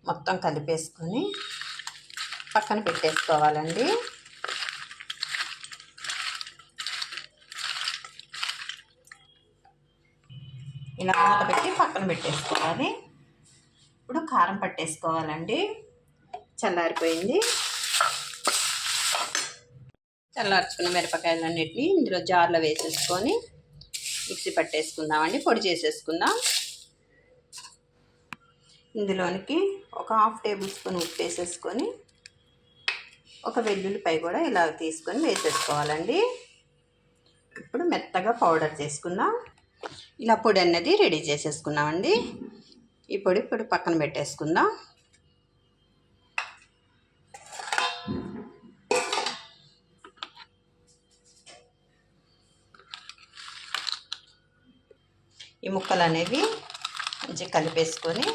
మొత్తం కలిపేసుకొని పక్కన పెట్టేసుకోవాలండి. ఇలా మూత పెట్టి పక్కన పెట్టేసుకోవాలి. ఇప్పుడు కారం పట్టేసుకోవాలండి. చల్లారిపోయింది. చల్లార్చుకున్న మిరపకాయలన్నిటిని ఇందులో జార్లో వేసేసుకొని మిక్సీ పట్టేసుకుందామండి. పొడి చేసేసుకుందాం. ఇందులోనికి ఒక 1/2 టేబుల్ స్పూన్ ఉప్పు వేసేసుకొని ఒక వెల్లుల్లిపాయ కూడా ఇలా తీసుకొని వేసేసుకోవాలండి. ఇప్పుడు మెత్తగా పౌడర్ చేసుకుందాం. ఇలా పొడి అన్నది రెడీ చేసేసుకున్నామండి. ఈ పొడి ఇప్పుడు పక్కన పెట్టేసుకుందాం. ఈ ముక్కలు అనేవి మంచిగా కలిపేసుకొని